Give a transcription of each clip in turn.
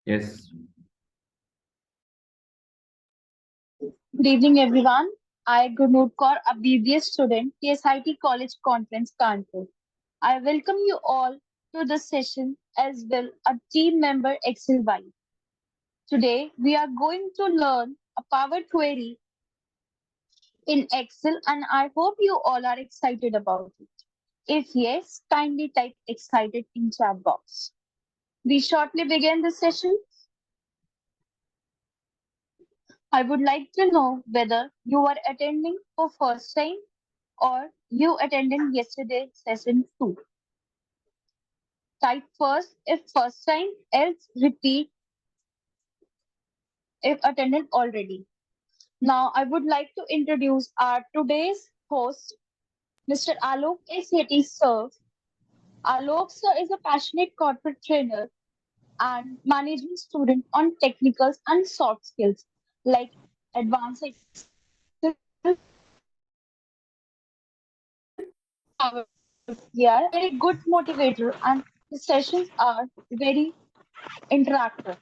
Yes. Good evening, everyone. I, Gurnoot Kaur, a BBA student, TSIT College Conference, Kanpur. I welcome you all to this session as well a team member XLY. Today, we are going to learn a power query in Excel, and I hope you all are excited about it. If yes, kindly type excited in chat box. We shortly begin the session. I would like to know whether you are attending for first time or you attended yesterday session 2. Type first if first time, else repeat if attended already. Now I would like to introduce our today's host, Mr. Alok Sethi sir. Alok sir is a passionate corporate trainer and management student on technicals and soft skills like advanced Excel, Power BI, are very good motivator and the sessions are very interactive.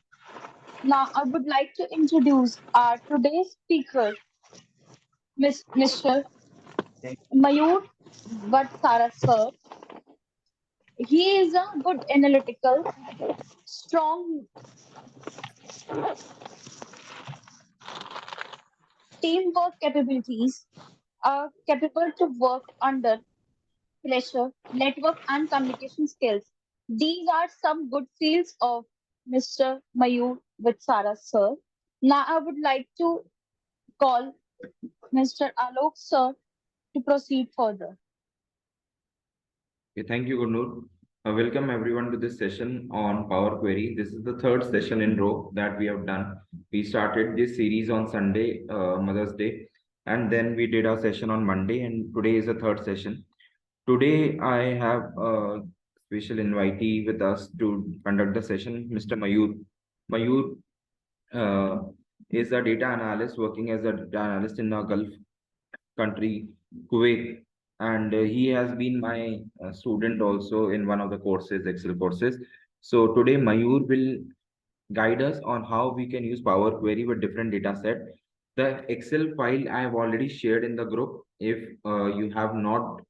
Now, I would like to introduce our today's speaker, Mr. Mayur Vatsara sir. He is a good analytical, strong teamwork capabilities, are capable to work under pressure, network and communication skills. These are some good fields of Mr. Mayur Vatsara sir. Now, I would like to call Mr. Alok sir to proceed further. Okay, thank you, Gurnoor. Welcome everyone to this session on Power Query. This is the third session in row that we have done. We started this series on Sunday, Mother's Day, and then we did our session on Monday, and today is the third session. Today, I have a special invitee with us to conduct the session, Mr. Mayur. Mayur is a data analyst working as a data analyst in a Gulf country, Kuwait, and he has been my student also in one of the courses, Excel courses. So today, Mayur will guide us on how we can use Power Query with different data set. The Excel file I have already shared in the group. If you have not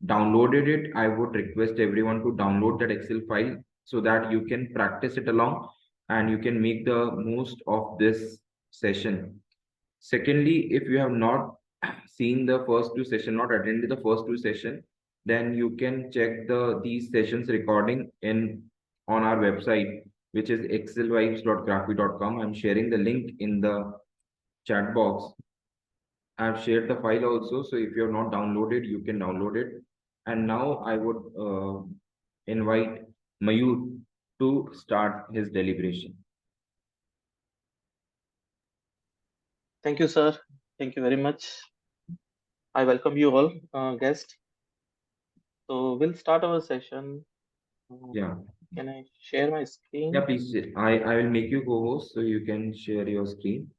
downloaded it, I would request everyone to download that Excel file so that you can practice it along and you can make the most of this session. Secondly, if you have not seen the first two session, not attended the first two session, then you can check these sessions recording in on our website, which is excelvibes.graphy.com. I'm sharing the link in the chat box. I've shared the file also, so if you have not downloaded, you can download it. And now I would invite Mayur to start his deliberation. Thank you, sir. Thank you very much. I welcome you all, guests. So we'll start our session. Yeah. Can I share my screen? Yeah, please. I will make you co-host so you can share your screen.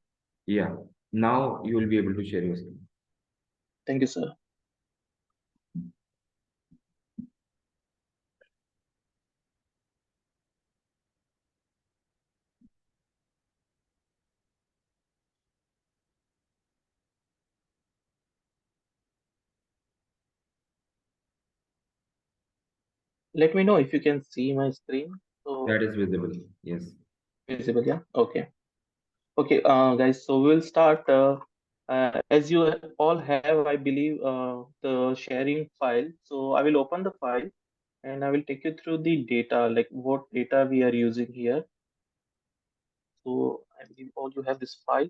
Yeah. Now you will be able to share your screen. Thank you, sir. Let me know if you can see my screen. So That is visible. Yes. visible, yeah. Okay. Okay, guys. So we'll start. As you all have, I believe, the sharing file. So I will open the file and I will take you through the data, like what data we are using here. So I believe all you have this file,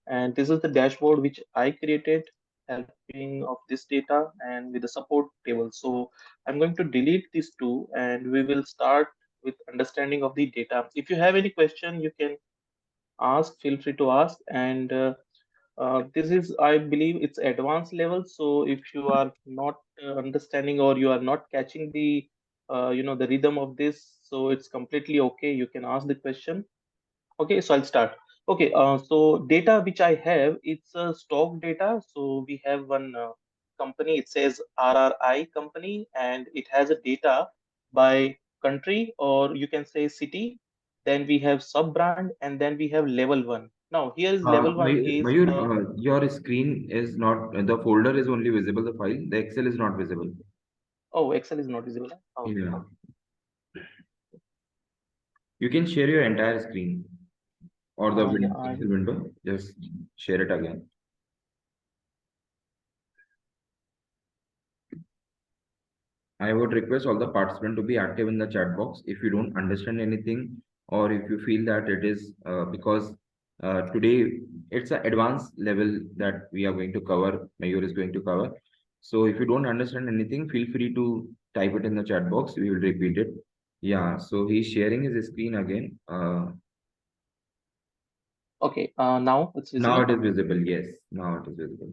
and this is the dashboard which I created, helping of this data and with the support table. So I'm going to delete these two, and we will start with understanding of the data. If you have any question, you can ask. Feel free to ask. And this is, I believe, it's advanced level. So if you are not understanding or you are not catching the the rhythm of this, so it's completely okay. You can ask the question. Okay, so I'll start. Okay, so data which I have, it's a stock data. So we have one company, it says RRI company, and it has a data by country, or you can say city. then we have sub brand, and then we have level 1. Now here is level 1 is Mayur, your screen is not, the folder is only visible, the file, the Excel is not visible. oh, Excel is not visible. Oh, Yeah. You can share your entire screen or the yeah, Excel window. Just share it again. I would request all the participants to be active in the chat box. If you don't understand anything, or if you feel that it is because today it's an advanced level that we are going to cover, Mayur is going to cover. So if you don't understand anything, feel free to type it in the chat box. We will repeat it. Yeah, so he's sharing his screen again. okay. Now it's Now visible. it is visible. Yes, now it is visible.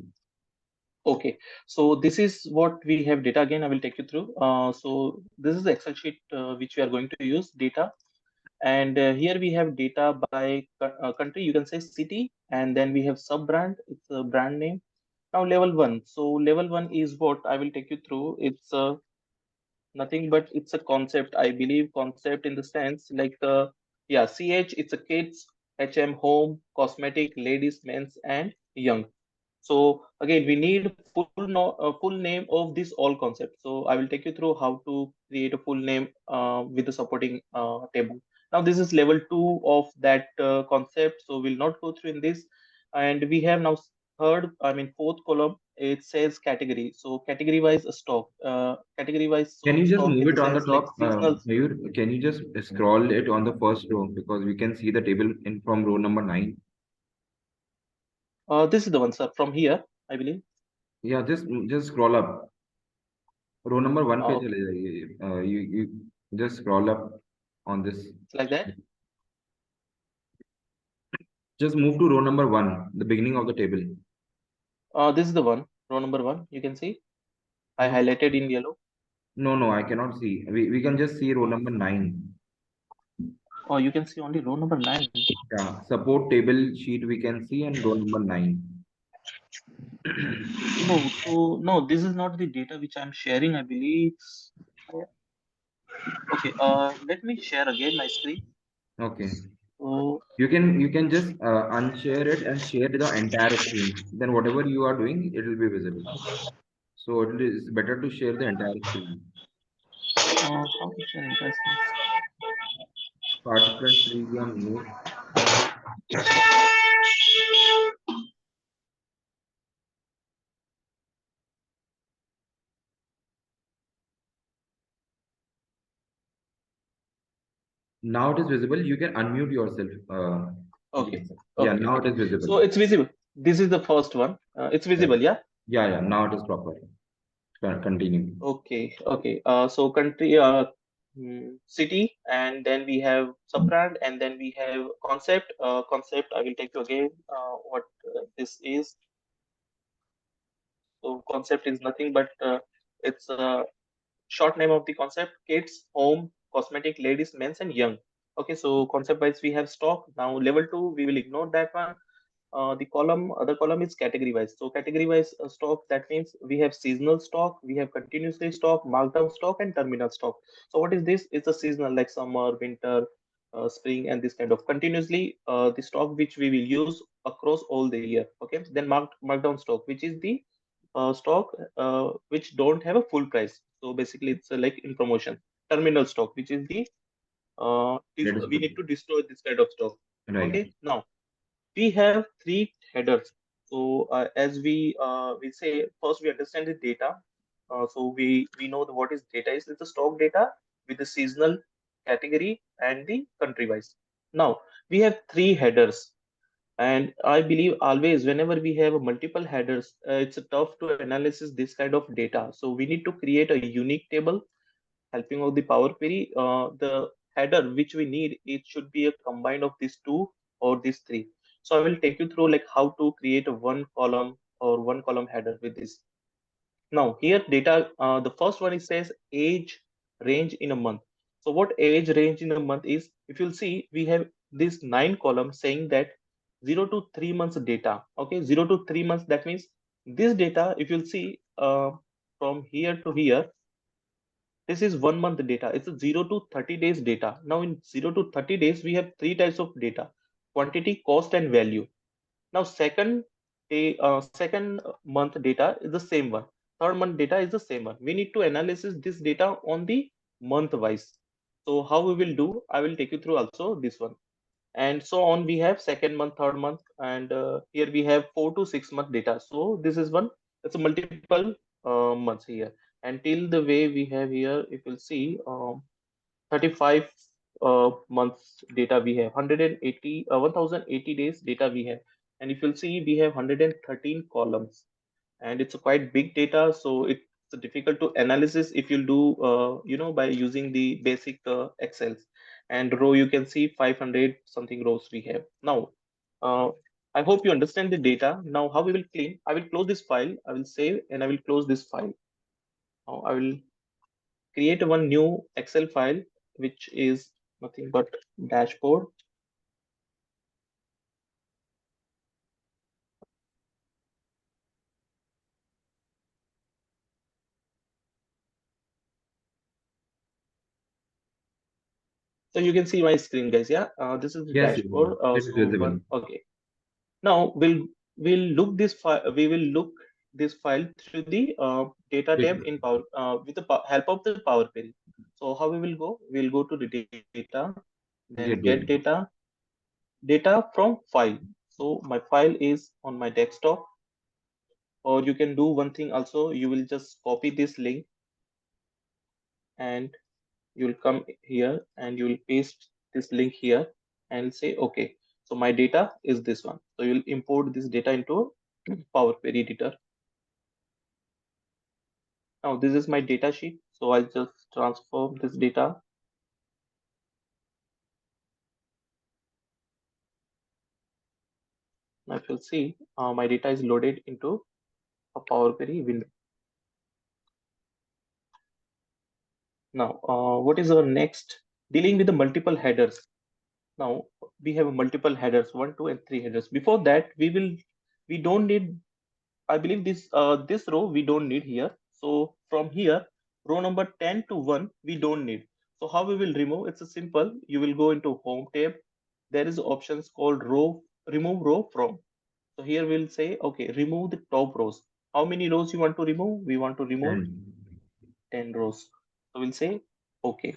Okay, so this is what we have data. Again, I will take you through. So this is the Excel sheet which we are going to use data. And here we have data by country. You can say city, and then we have sub brand. It's a brand name. Now level 1. So level 1 is what I will take you through. It's nothing but it's a concept. I believe concept in the sense like yeah, ch, it's a kids, hm, home, cosmetic, ladies, men's, and young. So again, we need full name of this all concept. So I will take you through how to create a full name with the supporting table. Now this is level 2 of that concept, so we'll not go through in this. And we have now fourth column. It says category. So category wise stock, category wise Can you just stock move in the it on the sense like top? seasonal. Mayur, can you just scroll it on the first row because we can see the table in from row number 9. This is the one, sir, from here, I believe. Yeah, just scroll up. Row number 1 पे Okay, चले जाइए. You just scroll up on this. it's like that. Just move to row number 1, the beginning of the table. This is the one, row number 1. You can see I No, highlighted in yellow. no, I cannot see. We can just see row number 9. Oh, you can see only row number 9. Yeah, support table sheet we can see and row number 9. Oh, so no, this is not the data which I'm sharing, I believe. Okay, let me share again my screen. Okay. So, You can just unshare it and share the entire screen. Then whatever you are doing, it will be visible. So it is better to share the entire screen. how to share entire screen? Participants, please be on mute. Now it is visible. You can unmute yourself. Okay, Yes. Yeah, okay, now it okay. is visible. So it's visible. This is the first one. It's Right. visible, yeah? Yeah. Now it is proper. Continue. Okay, okay. So country, city, and then we have sub-brand, and then we have concept. Concept, I will take you again. What this is. So concept is nothing but it's a short name of the concept: kids, home, cosmetic, ladies, men's, and young. Okay, so concept wise we have stock. Now level 2 we will ignore that one. The other column is category wise. So category wise stock, that means we have seasonal stock, we have continuously stock, markdown stock, and terminal stock. So what is this? It's a seasonal like summer, winter, spring, and this kind of continuously the stock which we will use across all the year. Okay, then markdown stock, which is the stock which don't have a full price. So basically it's like in promotion. Terminal stock, which is the That is we need proper. to destroy this kind of stock. Right. Okay, now we have three headers. So as we say, first we understand the data. So we know what is data is. It's a stock data with the seasonal category and the country wise. Now we have three headers, and I believe always whenever we have multiple headers, it's tough to analysis this kind of data. So we need to create a unique table helping of the Power Query. The header which we need, it should be a combine of these two or these three. So I will take you through like how to create a one column or one column header with this. Now here data, the first one it says age range in a month. So what age range in a month is, if you'll see, we have this 9 columns saying that 0 to 3 months data. Okay, 0 to 3 months. That means this data, if you'll see from here to here, This is 1 month data. It's a 0 to 30 days data. Now in 0 to 30 days, we have three types of data: quantity, cost, and value. Now second month data is the same one. Third month data is the same one. We need to analysis this data on the month wise. So how we will do? I will take you through also this one. And so on, we have second month, third month, and here we have 4 to 6 month data. So this is one, it's a multiple months here. And till the way we have here, if you'll see, 35 months data we have, 180 1080 days data we have. And if you'll see, we have 113 columns, and it's a quite big data, so it's difficult to analysis if you do by using the basic excels. And row, you can see 500 something rows we have now. uh, I hope you understand the data. Now how we will clean, I will close this file, I will save, and I will close this file. Now I will create one new excel file, which is nothing but dashboard. So you can see my screen, guys. Yeah, this is the Yes, yes, dashboard. it is visible. Okay. Now we'll look this file. We will look this file through the data tab in Power with the help of the Power Query. So how we will go? We'll go to the data, then Get get data. data from file. So my file is on my desktop, or you can do one thing also. You will just copy this link, and you'll come here and you'll paste this link here and say okay. So my data is this one. So you'll import this data into Power Query editor. Now this is my data sheet. So I'll just transform this data. Now if you'll see, my data is loaded into a Power Query window. Now, what is our next? Dealing with the multiple headers. Now we have multiple headers, 1, 2, and 3 headers. Before that, we don't need, I believe this row we don't need here. So from here, row number 10 to 1 we don't need. So how we will remove? It's a simple. You will go into Home tab. There is options called row, remove row from. So here we'll say, okay, remove the top rows. How many rows you want to remove? We want to remove And 10 rows. So we'll say, okay.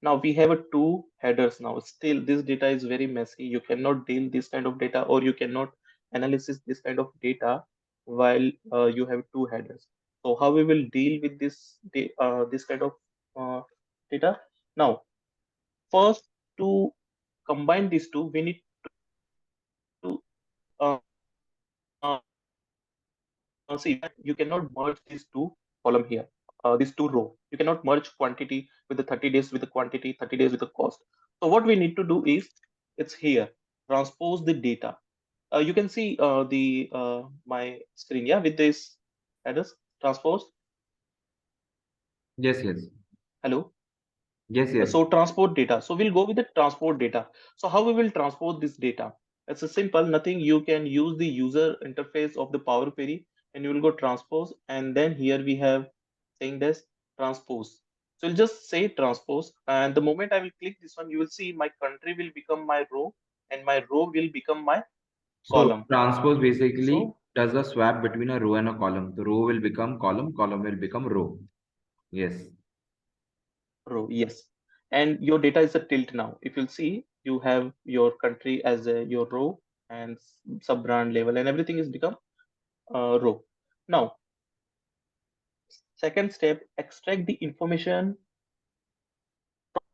Now we have a two headers now. Still, this data is very messy. You cannot deal this kind of data, or you cannot analysis this kind of data while you have two headers. So how we will deal with this kind of uh, data? Now, first, to combine these two, we need to see you cannot merge these two column here. These two row. You cannot merge quantity with the 30 days with the quantity, 30 days with the cost. So what we need to do is, it's here, transpose the data. You can see the my screen, yeah, with this headers, transpose. yes, yes, Hello. yes, yes. So transport data. So we'll go with the transport data. So how we will transport this data? It's a simple, nothing. You can use the user interface of the Power Query, and you will go transpose. And then here we have saying this transpose. So we'll just say transpose. And the moment I will click this one, you will see my country will become my row, and my row will become my So column. transpose basically So does a swap between a row and a column. The row will become column, column will become row. Yes. row, yes. And your data is a tilt now. If you'll see, you have your country as your row, and sub brand level, and everything is become row. Now, second step, extract the information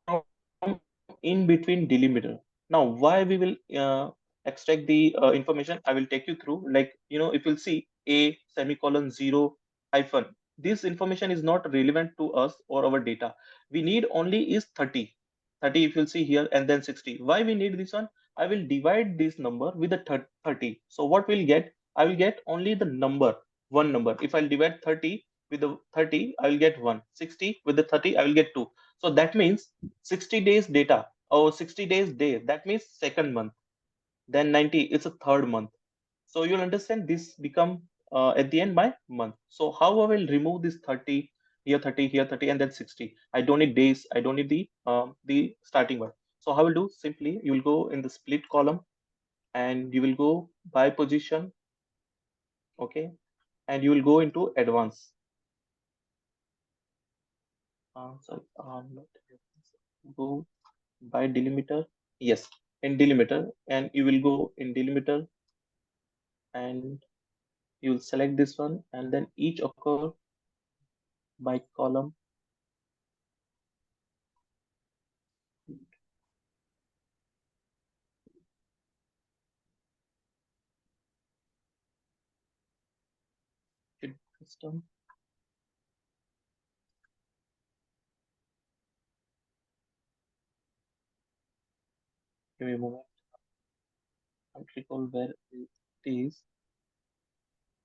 from in between delimiter. Now, why we will extract the information? I will take you through. Like, if you'll see a semicolon zero hyphen, this information is not relevant to us or our data. We need only is 30. 30 if you'll see here, and then 60. Why we need this one? I will divide this number with the 30. So what we'll get? I will get only the number, one number. If I'll divide 30 with the 30, I will get 1. 60 with the 30, I will get 2. So that means 60 days data, or 60 days day. That means second month. Then 90, it's a third month. So you'll understand this become at the end my month. So how I will remove this 30? here 30, here 30, and then 60. I don't need days. I don't need the starting one. So how will do? Simply, you will go in the split column and you will go by position, okay, and you will go into advanced. Sorry, not go by delimiter. Yes, in delimiter, and you will go in delimiter, and you will select this one, and then each occur by column. Custom. Give me a moment. I can't recall where it is.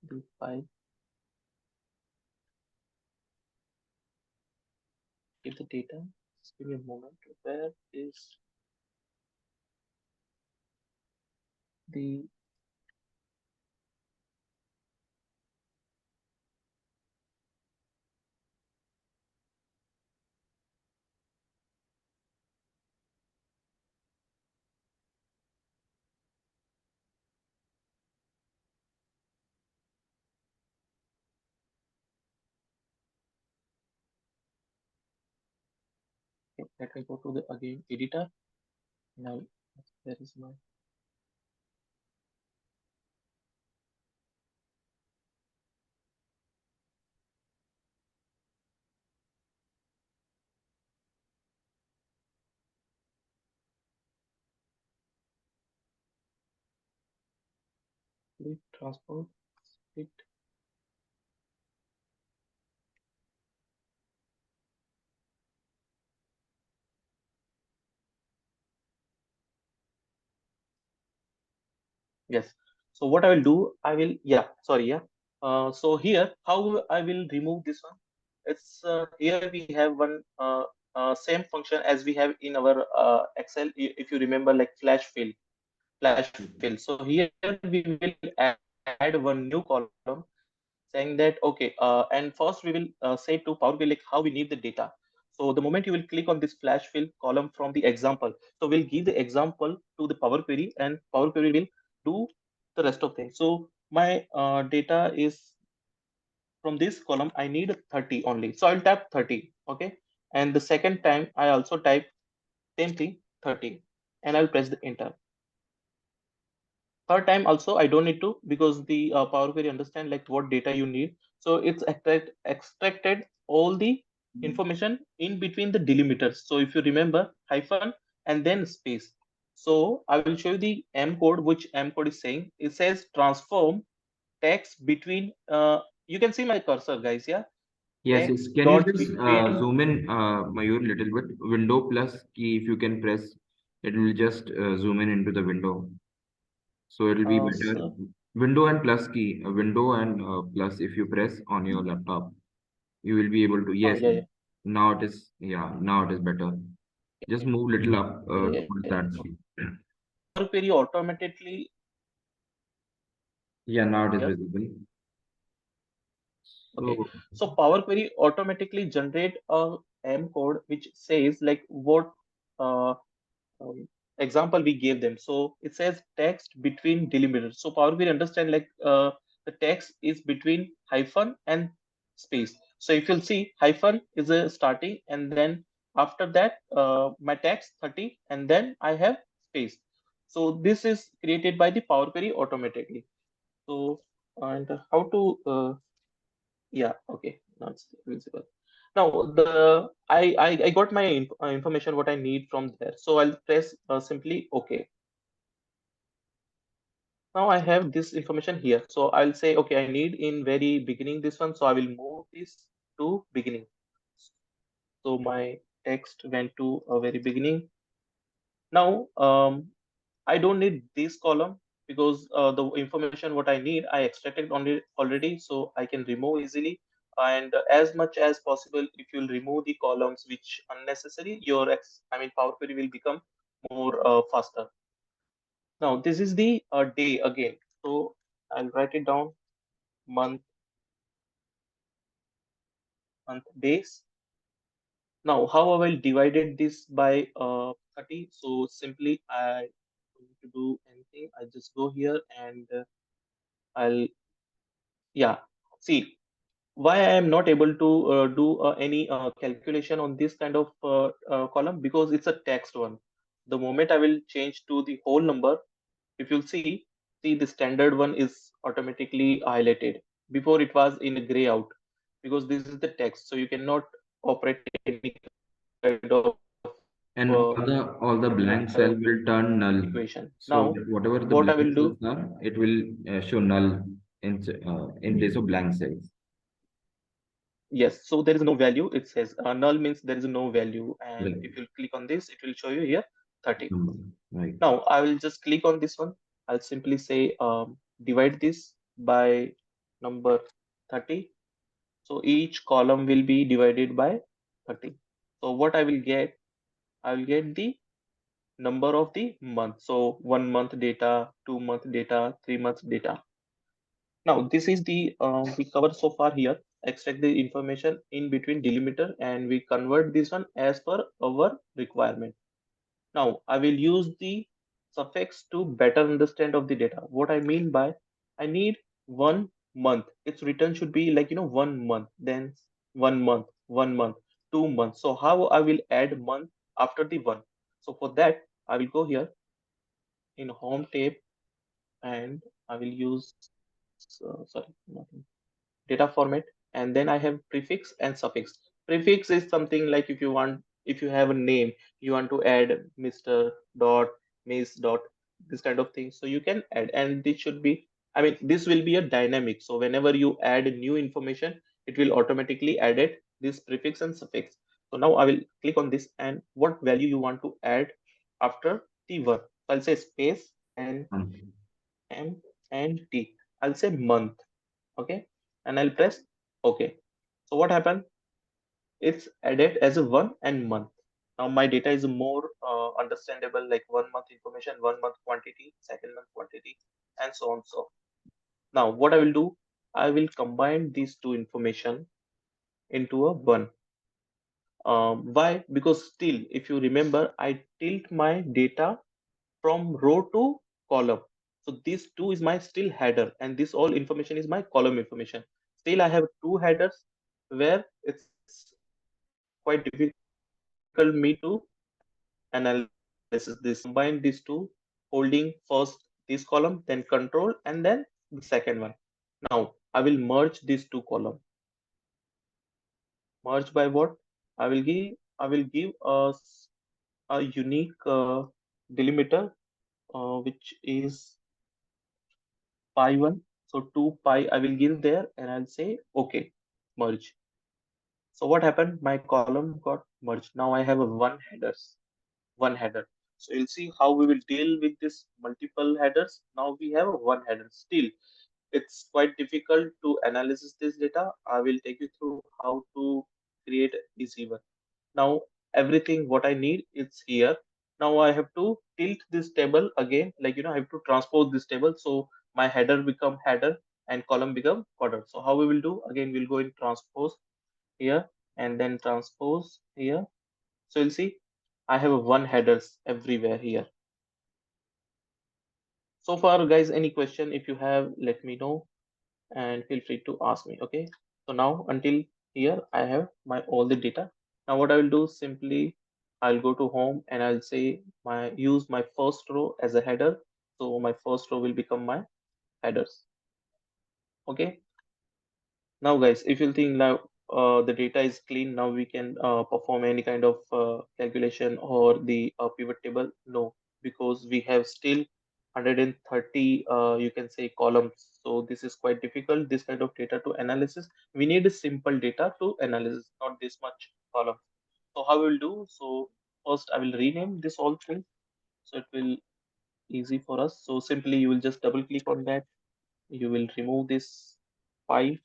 The file. Give the data. Just give me a moment. Where is the okay, let me go to the again editor. Now there is my split transport split. Yes. So what I will do, I will, yeah, sorry, yeah. So here, how I will remove this one? It's here we have one same function as we have in our Excel. If you remember, like flash fill. So here we will add one new column saying that okay, and first we will say to Power BI like how we need the data. So the moment you will click on this flash fill column from the example, so we'll give the example to the Power Query, and Power Query will do the rest of things. So my data is from this column. I need 30 only, so I'll type 30. Okay, and the second time I also type same thing 30, and I'll press the enter. Third time also I don't need to, because the Power Query understand like what data you need. So it's extracted all the information in between the delimiters. So if you remember, hyphen and then space. So I will show you the M code, which M code is saying. It says transform text between, you can see my cursor, guys. Yeah, Yes, yes. text Can you dot just between. zoom in, Mayur, little bit? Window plus key, if you can press, it will just zoom in into the window. So it'll be better. So Window and plus key, window and plus, if you press on your laptop, you will be able to. Yes, yeah, yeah, now it is. Yeah, now it is better. Just move little up yeah, towards yeah. that sheet. Power Query automatically Yeah, now it is here. visible. Okay, So so Power Query automatically generate a M code which says like what uh, um, example we gave them. So it says text between delimiters. So Power Query understand like the text is between hyphen and space. So if you'll see, hyphen is a starting, and then after that my text 30, and then I have space. So this is created by the Power Query automatically. So and how to yeah, okay. Now it's visible. Now the I got my information what I need from there. So I'll press simply OK. Now I have this information here. So I'll say okay, I need in very beginning this one. So I will move this to beginning. So my text went to a very beginning. Now I don't need this column, because the information what I need I extracted only already, so I can remove easily. And as much as possible, if you'll remove the columns which unnecessary, your Power Query will become more faster. Now this is the day again. So I'll write it down, month, month days. Now, how I will divided this by 30? So simply I don't need to do anything. I just go here and I'll, yeah, see why I am not able to do any calculation on this kind of column, because it's a text one. The moment I will change to the whole number, if you'll see the standard one is automatically highlighted. Before it was in a gray out, because this is the text, so you cannot operate any kind of And all the blank cell will turn null. equation. So Now, that whatever the what I blank will cells do, are, it will show null in place of blank cells. yes, so there is no value. It says null means there is no value, and Right. if you click on this, it will show you here 30. Right. Now I will just click on this one. I'll simply say divide this by number 30. So each column will be divided by 30. So what I will get the number of the month. So 1 month data, 2 month data, 3 months data. Now this is the we cover so far here. Extract the information in between delimiter and we convert this one as per our requirement. Now I will use the suffix to better understand of the data. What I mean by I need 1 month. Its return should be like 1 month, then 1 month, 1 month, 2 months. So how I will add month after the one? So for that I will go here in home tab and I will use sorry, not data format, and then I have prefix and suffix. Prefix is something like if you have a name, you want to add Mr. dot, Miss dot, this kind of thing, so you can add, and this should be, I mean, this will be a dynamic, so whenever you add new information, it will automatically add it this prefix and suffix. So now I will click on this and what value you want to add after the word. So I'll say space and M and T. I'll say month. Okay, and I'll press OK. So what happened? It's added as a 1 and month. Now my data is more understandable, like 1 month information, 1 month quantity, second month quantity, and so on. So now what I will do, I will combine these two information into a one. Why? Because still, if you remember, I tilt my data from row to column. So this two is my still header, and this all information is my column information. Still, I have two headers where it's quite difficult me to analyze this. So what I will do, I will combine these two, holding first this column, then control, and then the second one. Now I will merge these two columns. Merge by what? I will give a unique delimiter which is pi 1. So 2 pi I will give there and I'll say okay, merge. So what happened? My column got merged. Now I have a one header. So you'll see how we will deal with this multiple headers. Now we have a one header. Still, it's quite difficult to analyze this data. I will take you through how to create easy one. Now everything what I need is here. Now I have to tilt this table again, like I have to transpose this table. So my header become header and column become footer. So how we will do? Again, we'll go in transpose here and then transpose here. So you'll see I have a one headers everywhere here. So far, guys, any question if you have, let me know and feel free to ask me. Okay. So now until here, I have my all the data. Now what I will do simply, I'll go to home and I'll say use my first row as a header. So my first row will become my headers. Okay. Now guys, if you think now the data is clean, now we can perform any kind of calculation or the pivot table. No, because we have still 130 you can say columns. So this is quite difficult, this kind of data to analysis. We need a simple data to analysis, not this much column. So how we'll do? So first I will rename this all thing. So it will easy for us. So simply you will just double click on that. You will remove this 5 Is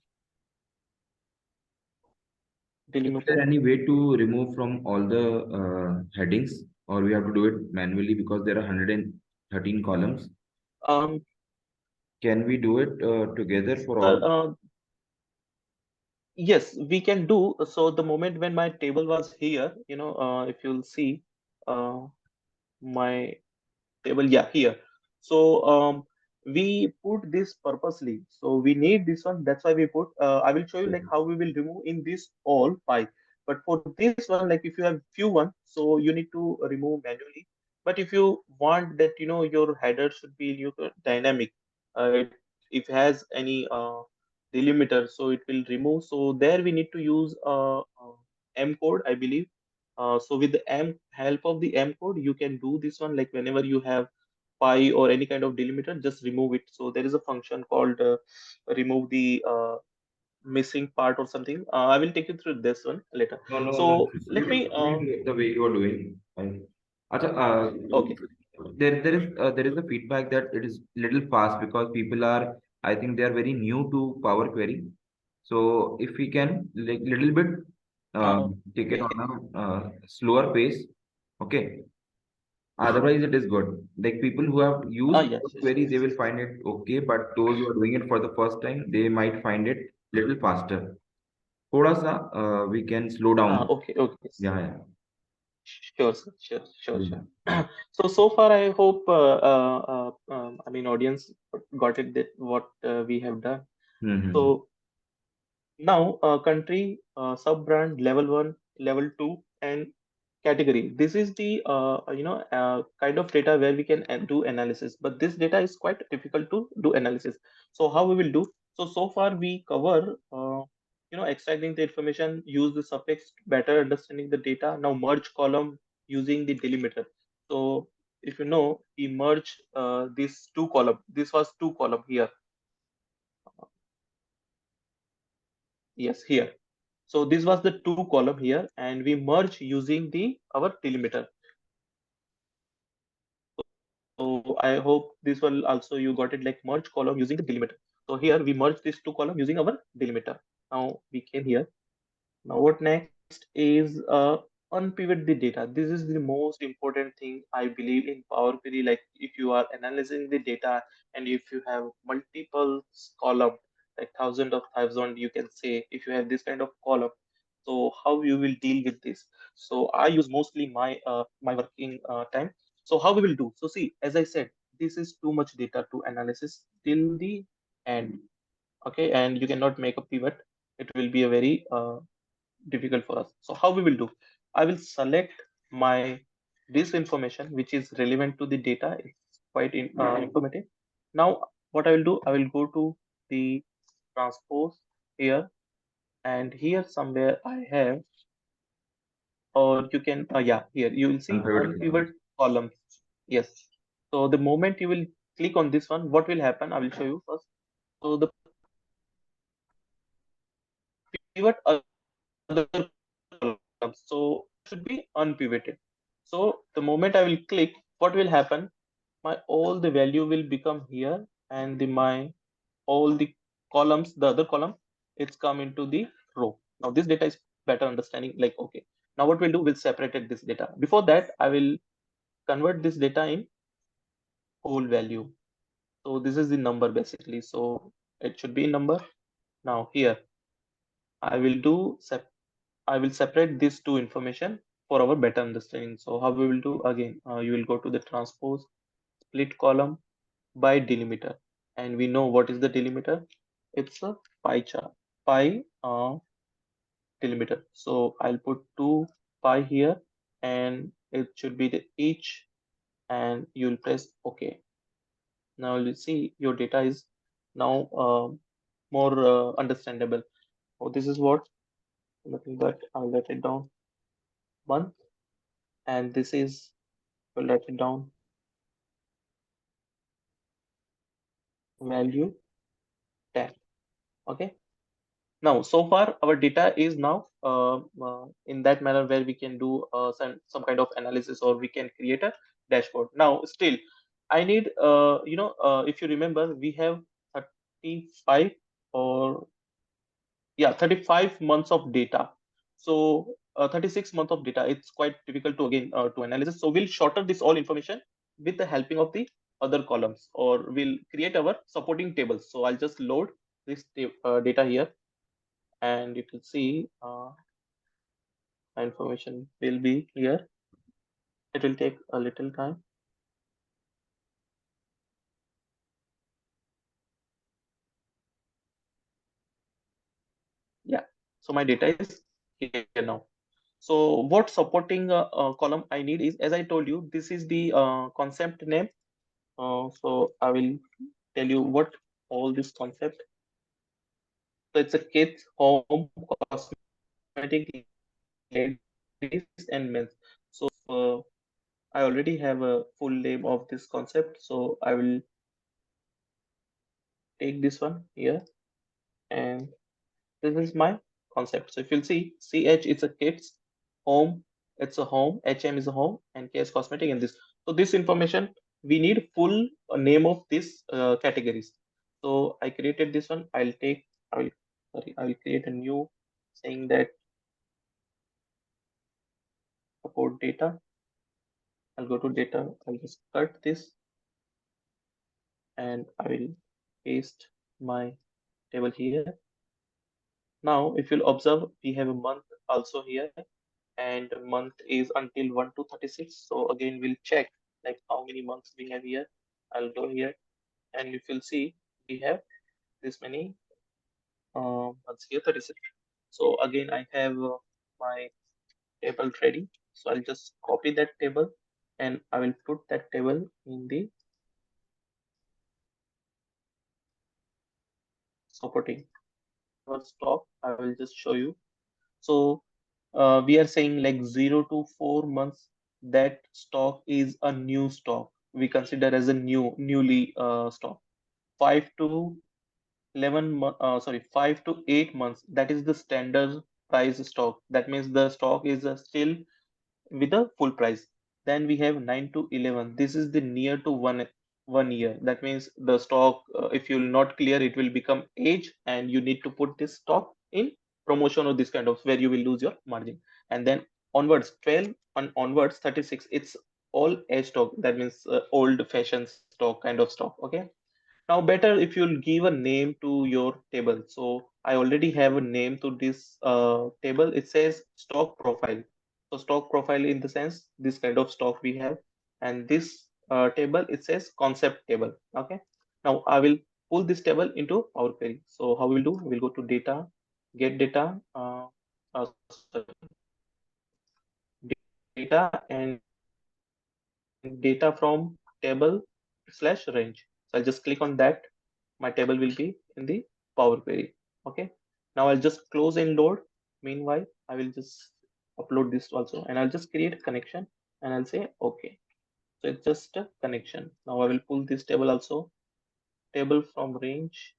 there delimiter. any way to remove from all the headings, or we have to do it manually because there are 113 columns? Um, Can we do it together for Sir, all? Yes, we can do. So the moment when my table was here, if you'll see my table, yeah, here. So we put this purposely. So we need this one. That's why we put. I will show you like how we will remove in this all five. But for this one, like if you have few one, so you need to remove manually. But if you want that, your header should be dynamic. If it has any delimiter, so it will remove. So there we need to use M code, I believe. So with the M help of the M code, you can do this one like whenever you have pi or any kind of delimiter, just remove it. So there is a function called remove the missing part or something. I will take you through this one later. No, no, no. So You let can me do it the way you are doing. Fine. Acha, okay. there is a feedback that it is little fast because people are, I think they are very new to Power Query. So if we can like little bit take it Okay. on a slower pace, okay. Otherwise, it is good. Like people who have used Power Yes, yes, Query, they yes. will find it okay. But those who are doing it for the first time, they might find it little faster. थोड़ा सा we can slow down. Okay, okay. Yeah, yeah. Sure, sir. Sure, sure, Yeah. sure. So far, I hope, I mean, audience got it that what we have done. Mm-hmm. So now, country, sub-brand, level one, level two, and category. This is the kind of data where we can do analysis. But this data is quite difficult to do analysis. So how we will do? So far we cover extracting the information, use the suffix, better understanding the data. Now merge column using the delimiter. So if you know, we merge these two column. This was two column here. Yes, here. So this was the two column here, and we merge using the our delimiter. So I hope this will also you got it like merge column using the delimiter. So here we merge these two column using our delimiter. Now we came here. Now what next is unpivot the data. This is the most important thing I believe in Power Query. Like if you are analyzing the data and if you have multiple column, like thousand you can say if you have this kind of column. So how you will deal with this? So I use mostly my working time. So how we will do? So see, as I said, this is too much data to analysis till the end. Okay, and you cannot make a pivot. It will be a very difficult for us. So how we will do? I will select my this information which is relevant to the data. It's quite informative. Now what I will do? I will go to the transpose here, and here somewhere I have, or you can yeah, here you will see Unpivoted unpivot columns. columns. Yes. So the moment you will click on this one, what will happen? I will show you first. So the pivot other columns. So should be unpivoted. So the moment I will click, what will happen? My all the value will become here, and my all the columns, the other column, it's come into the row. Now this data is better understanding. Like okay, now what we'll do? We'll separate this data. Before that, I will convert this data in whole value. So this is the number basically. So it should be a number. Now here I will I will separate these two information for our better understanding. So how we will do again? You will go to the transpose split column by delimiter, and we know what is the delimiter. It's a pie chart, pie delimiter. So I'll put two pi here, and it should be the each, and you'll press OK. Now you see your data is now more understandable. Oh, this is what nothing but I'll write it down month, and this is we'll write it down value 10. Okay. Now, so far our data is now in that manner where we can do some kind of analysis, or we can create a dashboard. Now, still, I need if you remember, we have 35 or yeah 35 months of data. So 36 months of data. It's quite difficult to again to analysis. So we'll shorten this all information with the helping of the other columns, or we'll create our supporting tables. So I'll just load this data here. and you can see information will be here. It will take a little time. Yeah, so my data is here now. So what supporting column I need is, as I told you, this is the concept name. So I will tell you what all this concept. So it's a kids, home, cosmetic, ladies and men's. So I already have a full name of this concept. So I will take this one here, and this is my concept. So if you'll see, CH is a kids, home, it's a home, HM is a home, and KS cosmetic in this. So this information, we need full name of this categories. So I created this one. I will create a new saying that support data. I'll go to data. I'll just cut this and I will paste my table here. Now, if you'll observe, we have a month also here, and month is until 1 to 36. So again, we'll check like how many months we have here. I'll go here, and if you'll see, we have this many months here, 36. So again, I have my table ready. So I'll just copy that table, and I will put that table in the supporting stock. I will just show you. So we are saying like 0 to 4 months, that stock is a new stock. We consider as a newly stock. 5 to 8 months, that is the standard price stock. That means the stock is still with a full price. Then we have 9 to 11. This is the near to 1 year. That means the stock, if you will not clear, it will become age, and you need to put this stock in promotion or this kind of where you will lose your margin. And then onwards, 12 and onwards, 36. It's all age stock. That means old fashioned stock kind of stock. Okay. Now, better if you'll give a name to your table. So I already have a name to this table. It says stock profile. So stock profile in the sense this kind of stock we have, and this table it says concept table. Okay. Now I will pull this table into Power Query. So how we'll do? We'll go to data, get data, sorry, data and data from table /range. So I'll just click on that. My table will be in the Power Query. Okay. Now I'll just close and load. Meanwhile, I will just upload this also, and I'll just create connection, and I'll say okay. So it's just a connection. Now I will pull this table also, table from range.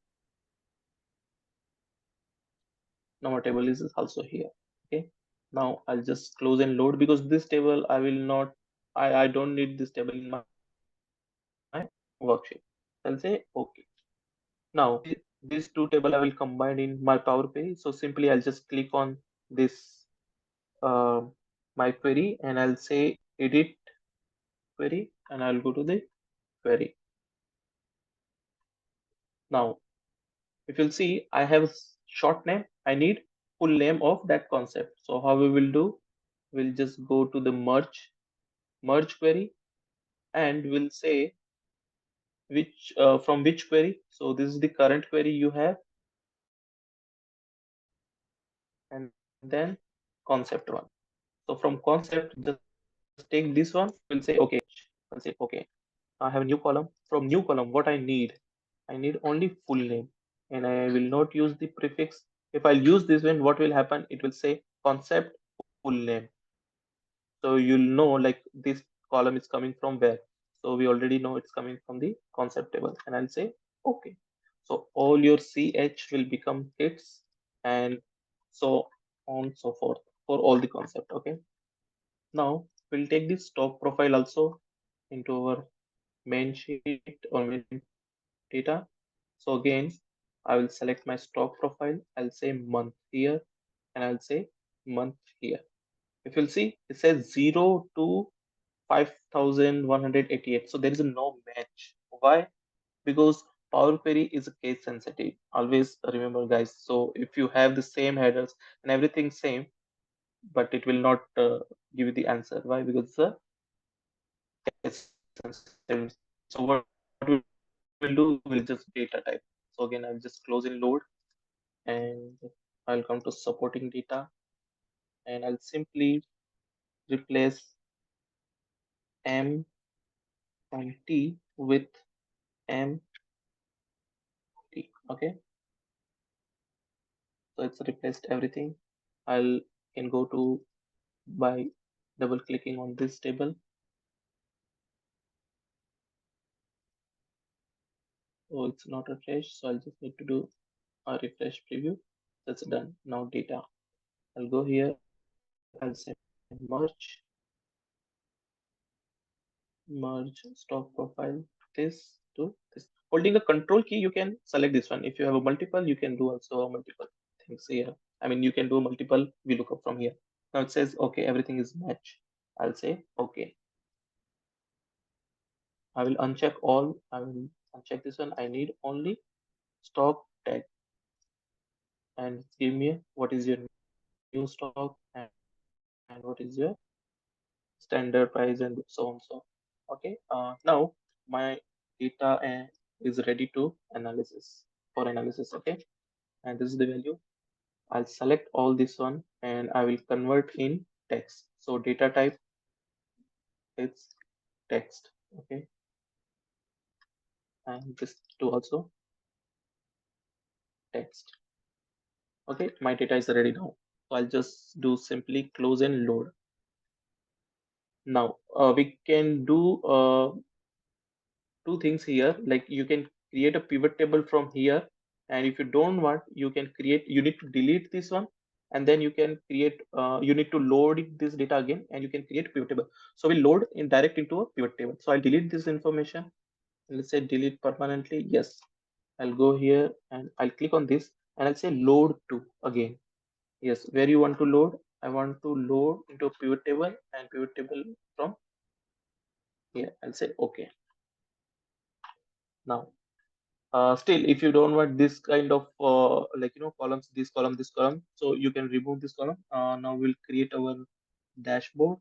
Now my table is also here. Okay. Now I'll just close and load, because this table I will not, I don't need this table in my worksheet. I'll say okay. Now these two table I will combine in my Power Query. So simply I'll just click on this uh, my query, and I'll say edit query, and I'll go to the query. Now, if you'll see, I have short name. I need full name of that concept. So how we will do? We'll just go to the merge query, and we'll say which from which query. So this is the current query you have, and then concept one. So from concept, just take this one. We'll say okay. I'll say okay. I have a new column. From new column, what I need only full name, and I will not use the prefix. If I'll use this one, what will happen? It will say concept full name. So you'll know like this column is coming from where. So we already know it's coming from the concept table, and I'll say okay. So all your CH will become hits, and so on so forth for all the concept. Okay. Now we'll take this stock profile also into our main sheet or main data. So again, I will select my stock profile. I'll say month here, and I'll say month here. If you'll see, it says 0 to 5,188. So there is a no match. Why? Because Power Query is a case sensitive. Always remember, guys. So if you have the same headers and everything same, but it will not give you the answer. Why? Because it's a case sensitive. So what we'll do, we'll just data type. So again, I'll just close in load, and I'll come to supporting data, and I'll simply replace M and T with M T. Okay, so it's replaced everything. I'll can go to by double clicking on this table. Oh, it's not refreshed, so I'll just need to do a refresh preview. That's done. Now data. I'll go here. I'll say merge stock profile this to this. Holding a control key, you can select this one. If you have a multiple, you can do also a multiple things here. I mean, you can do multiple VLOOKUP from here. Now it says okay, everything is match. I'll say okay. I will uncheck all. I will uncheck this one. I need only stock tag, and give me what is your new stock and what is your standard price and so on. So okay. Now my data is ready to analysis for analysis. Okay, and this is the value. I'll select all this one and I will convert in text. So data type it's text. Okay, and this to also text. Okay, my data is ready now. So I'll just do simply close and load. Now we can do two things here. Like you can create a pivot table from here, and if you don't want, you can create. You need to delete this one, and then you can create. You need to load this data again, and you can create pivot table. So we load in direct into a pivot table. So I'll delete this information. Let's say delete permanently. Yes, I'll go here and I'll click on this, and I'll say load to again. Yes, where you want to load? I want to load into a pivot table and pivot table from here. I'll say okay. Now, still, if you don't want this kind of like columns, this column, this column, so you can remove this column. Now we'll create our dashboard.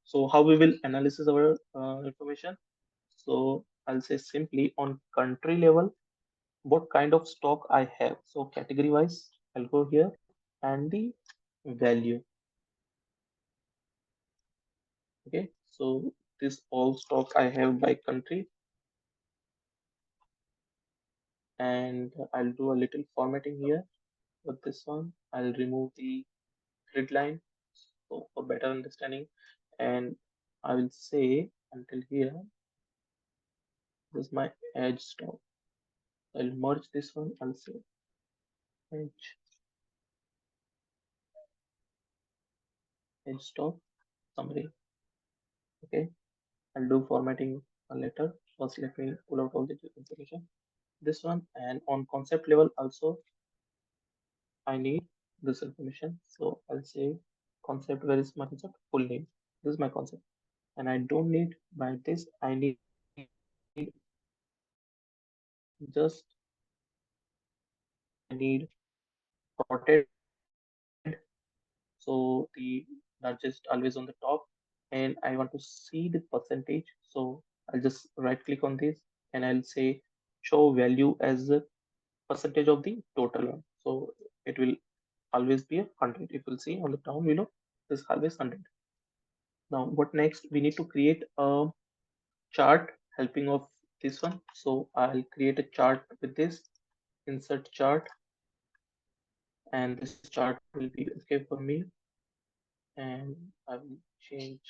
So how we will analysis our information? So I'll say simply on country level, what kind of stock I have. So category wise, I'll go here and the value. Okay, so this all stock I have by country, and I'll do a little formatting here with this one. I'll remove the grid line so for better understanding, and I will say until here this is my edge stock. I'll merge this one. I'll say edge stock summary. Okay, I'll do formatting later. First, let me pull out all the information. This one, and on concept level also I need this information. So I'll say concept. Where is my concept? Full name. This is my concept, and I don't need by this. I need just I need sorted. So the largest always on the top, and I want to see the percentage. So I'll just right click on this and I'll say show value as a percentage of the total one. So it will always be 100. If you'll see on the down below, this always 100. Now what next? We need to create a chart helping of this one. So I'll create a chart with this insert chart, and this chart will be okay for me, and I will change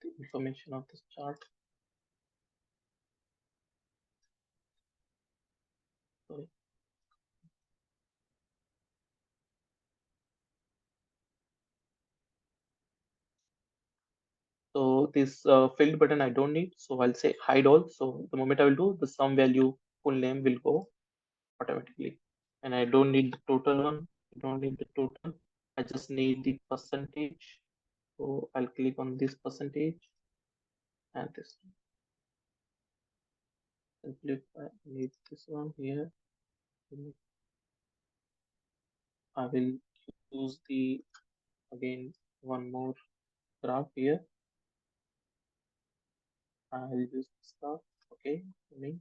the information of this chart. Sorry. So this filled button I don't need, so I'll say hide all. So the moment I will do, the sum value full name will go automatically, and I don't need the total one. I don't need the total. I just need the percentage. So I'll click on this percentage and this. simplify. I need this one here. I will use the again one more graph here. I will use this graph. Okay, link.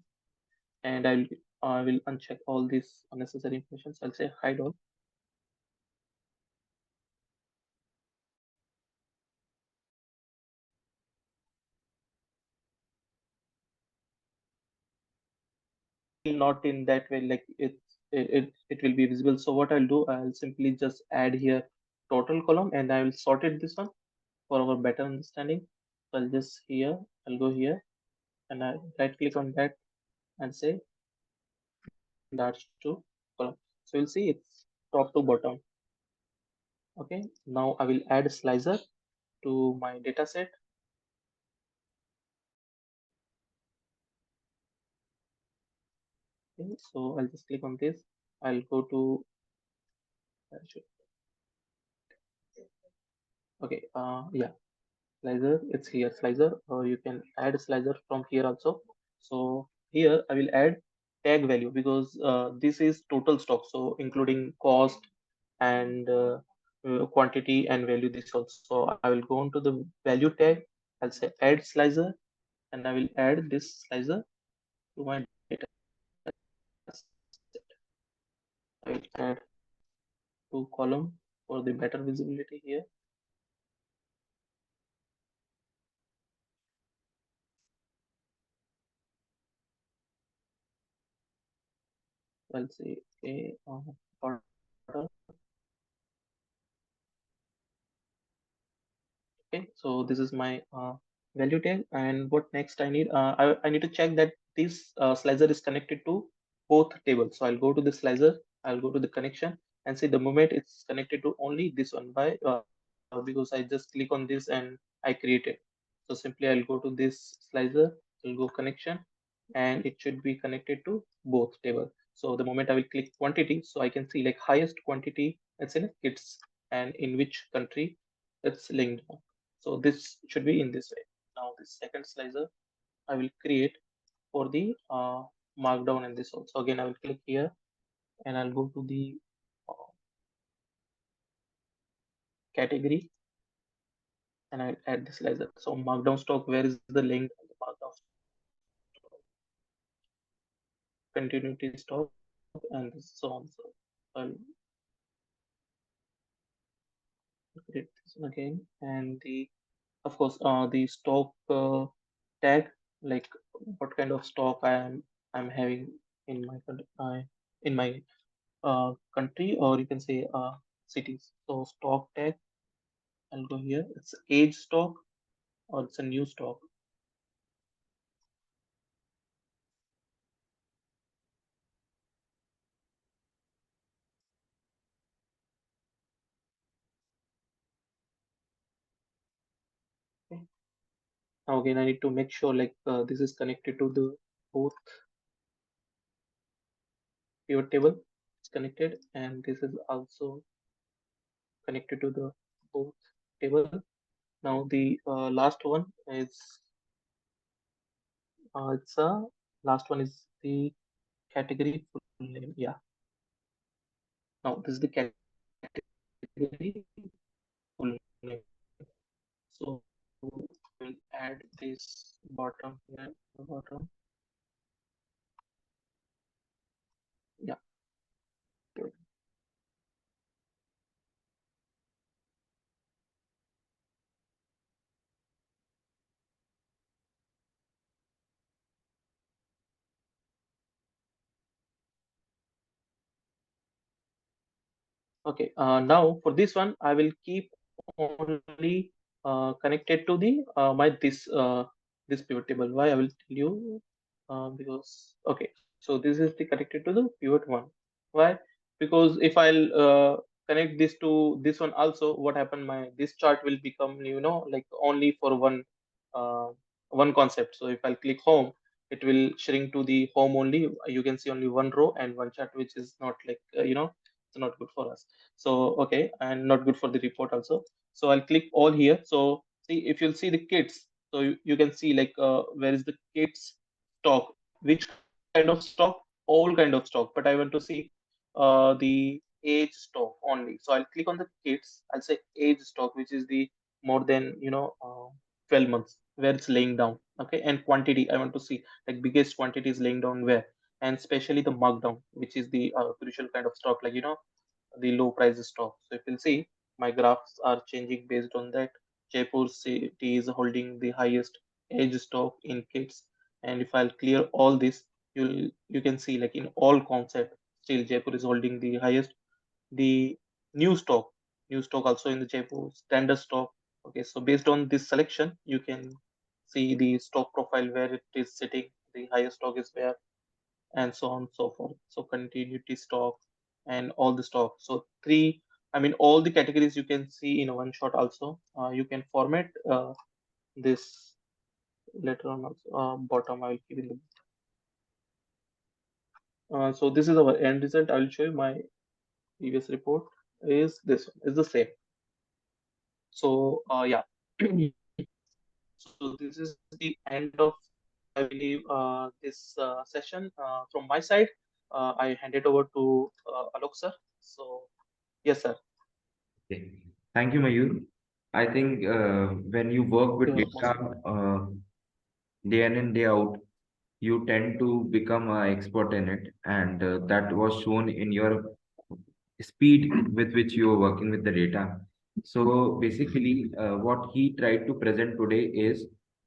And I will uncheck all these unnecessary information. So I'll say hide all. Not in that way, like it will be visible. So what I'll do, I'll simply just add here total column, and I will sort it this one for our better understanding. So I'll just here, I'll go here, and I right click on that and say dash to column. So you'll see it's top to bottom. Okay, now I will add a slicer to my data set. Okay, so I'll just click on this. I'll go to okay, yeah, slicer, it's here slicer, or you can add slicer from here also. So here I will add tag value, because this is total stock, so including cost and quantity and value, this also. I will go on to the value tag. I'll say add slicer, and I will add this slicer to my data set. I will add two column for the better visibility here. I'll say a order. Okay, so this is my value tag, and what next I need? I need to check that this slicer is connected to both tables. So I'll go to the slicer, I'll go to the connection, and see the moment it's connected to only this one. Why? Because I just click on this and I create it. So simply I'll go to this slicer, I'll go connection, and it should be connected to both table. So the moment I will click quantity, so I can see like highest quantity, it's in kits, and in which country it's linked. So this should be in this way. Now the second slicer I will create for the markdown in this also. Again, I will click here, and I'll go to the uh, category, and I'll add the slicer. So markdown stock, where is the link? The markdown continuity stock, and so on. So I'll create this one again, and the of course the stock tag, like what kind of stock I'm having in my in my country, or you can say cities. So stock tag, I'll go here. It's age stock or it's a new stock. Okay. Now again, I need to make sure like this is connected to the both pivot table. It's connected, and this is also connected to the both table. Now the last one is it's a last one is the category full name. Yeah. Now this is the category full name. So we'll add this bottom here, the bottom. Yeah, good. Okay, now for this one, I will keep only connected to the my this pivot table. Why I will tell you because okay, so this is the connected to the pivot one. Why? Because if I'll connect this to this one also, what happened? My this chart will become like only for uh, one concept. So if I'll click home, it will shrink to the home only. You can see only one row and one chart, which is not like it's not good for us. So okay, and not good for the report also. So I'll click all here. So see, if you'll see the kits, so you can see like where is the kits stock. which kind of stock? All kind of stock, but I want to see the age stock only. So I'll click on the kids. I'll say age stock, which is the more than 12 months where it's laying down. Okay, and quantity I want to see, like biggest quantity is laying down where, and especially the markdown, which is the crucial kind of stock, like the low price stock. So if you'll see, my graphs are changing based on that. Jaipur city is holding the highest age stock in kids, and if I'll clear all this, you can see, like in all concept, still Jaipur is holding the highest. The new stock, new stock also in the Jaipur standard stock. Okay, so based on this selection, you can see the stock profile where it is sitting. The highest stock is where, and so on and so forth. So continuity stock and all the stock. So three, I mean, all the categories you can see in one shot also. You can format this later on also. Bottom, I will keep in the. So this is our end result. I will show you my previous report is this one, is the same. So yeah. So this is the end of, I believe, this session from my side. I hand it over to Alok sir. So yes, sir. Okay. Thank you, Mayur. I think when you work with You're data most day in and day out, you tend to become an expert in it, and that was shown in your speed with which you are working with the data. So basically, what he tried to present today is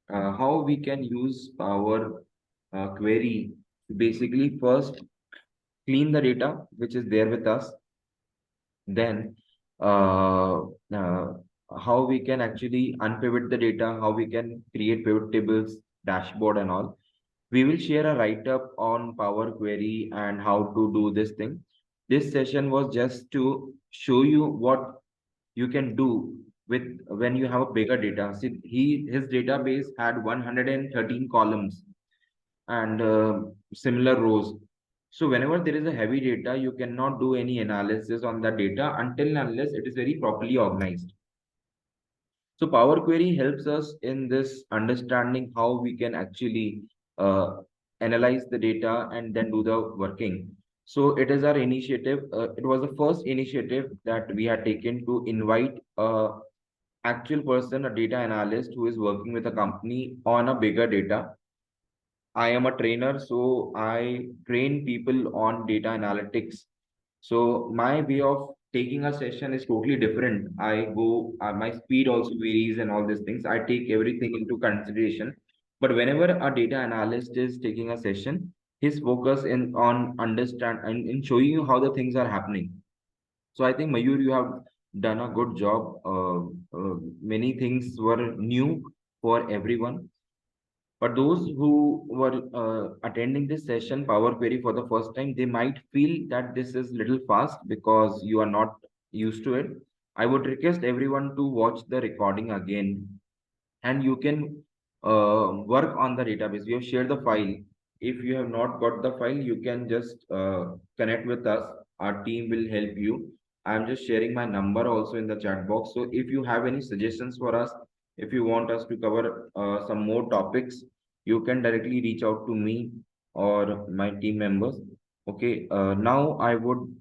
how we can use our query to basically first clean the data which is there with us, then uh, uh, how we can actually unpivot the data, how we can create pivot tables, dashboard, and all. We will share a write-up on Power Query and how to do this thing. This session was just to show you what you can do with when you have a bigger data. See, his database had 113 columns and similar rows. So whenever there is a heavy data, you cannot do any analysis on the data until and unless it is very properly organized. So Power Query helps us in this understanding how we can actually uh, analyze the data and then do the working. So it is our initiative. It was the first initiative that we had taken to invite a actual person, a data analyst who is working with a company on a bigger data. I am a trainer, so I train people on data analytics. So my way of taking a session is totally different. I go, my speed also varies and all these things. I take everything into consideration. But whenever a data analyst is taking a session, his focus in on understand and in showing you how the things are happening. So I think Mayur, you have done a good job. Many things were new for everyone. But those who were attending this session, Power Query, for the first time, they might feel that this is little fast because you are not used to it. I would request everyone to watch the recording again, and you can work on the database. We have shared the file. If you have not got the file, you can just connect with us. Our team will help you. I'm just sharing my number also in the chat box. So if you have any suggestions for us, if you want us to cover some more topics, you can directly reach out to me or my team members. Okay, now I would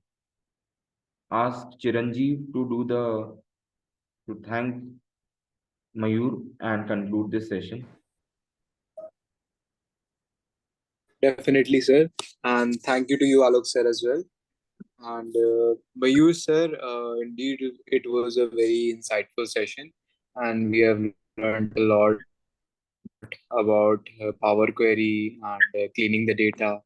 ask Chiranjeev to do the to thank Mayur and conclude this session. Definitely, sir. And thank you to you, Alok sir, as well. And Mayur sir, indeed, it was a very insightful session, and we have learned a lot about Power Query and cleaning the data,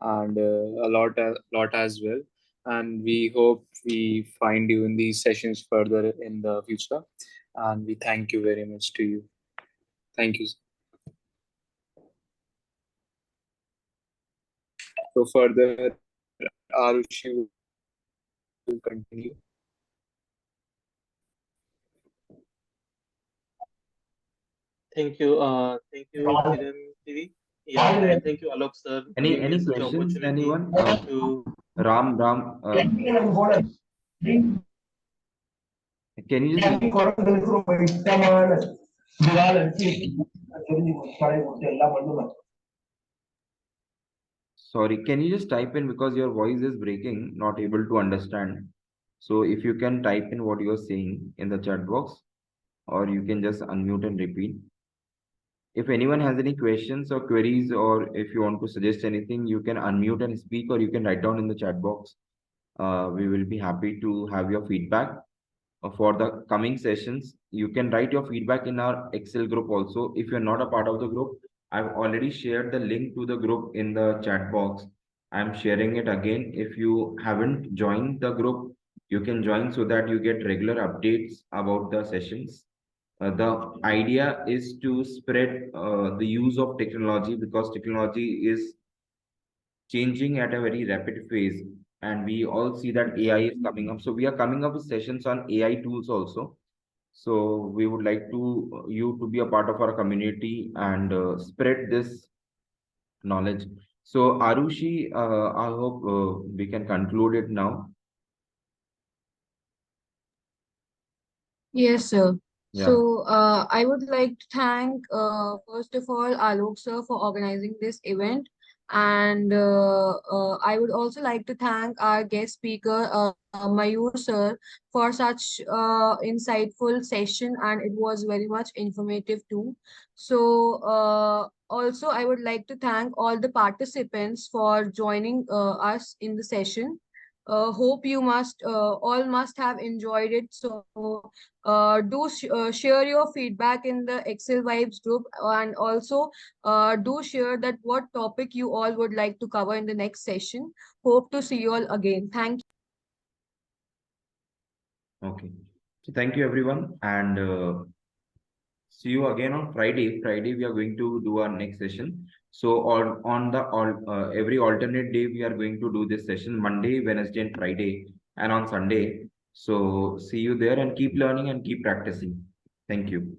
and a lot as well. And we hope we find you in these sessions further in the future. And we thank you very much to you. Thank you. So further, Arushi will continue. thank you, Kiran TV. Yeah, and thank you, Alok sir, giving me Any such an questions? opportunity Anyone? to. Ram, can you just Sorry, can you just type in because your voice is breaking, not able to understand. So if you can type in what you are saying in the chat box, or you can just unmute and repeat. If anyone has any questions or queries, or if you want to suggest anything, you can unmute and speak, or you can write down in the chat box. We will be happy to have your feedback for the coming sessions. You can write your feedback in our Excel group also. If you're not a part of the group, I've already shared the link to the group in the chat box. I'm sharing it again. If you haven't joined the group, you can join so that you get regular updates about the sessions. The idea is to spread the use of technology because technology is changing at a very rapid phase, and we all see that AI is coming up. So we are coming up with sessions on AI tools also. So we would like to you to be a part of our community and spread this knowledge. So Arushi, I hope we can conclude it now. Yes, sir. Yeah. So, I would like to thank, first of all, Alok sir for organizing this event. And I would also like to thank our guest speaker, Mayur sir, for such insightful session, and it was very much informative too. So, also, I would like to thank all the participants for joining us in the session. Hope you must all must have enjoyed it. So share your feedback in the Excel Vibes group, and also do share that what topic you all would like to cover in the next session. Hope to see you all again. Thank you. Okay. So thank you everyone, and see you again on Friday. Friday we are going to do our next session. So on the every alternate day we are going to do this session: Monday, Wednesday, and Friday, and on Sunday. So see you there and keep learning and keep practicing. Thank you.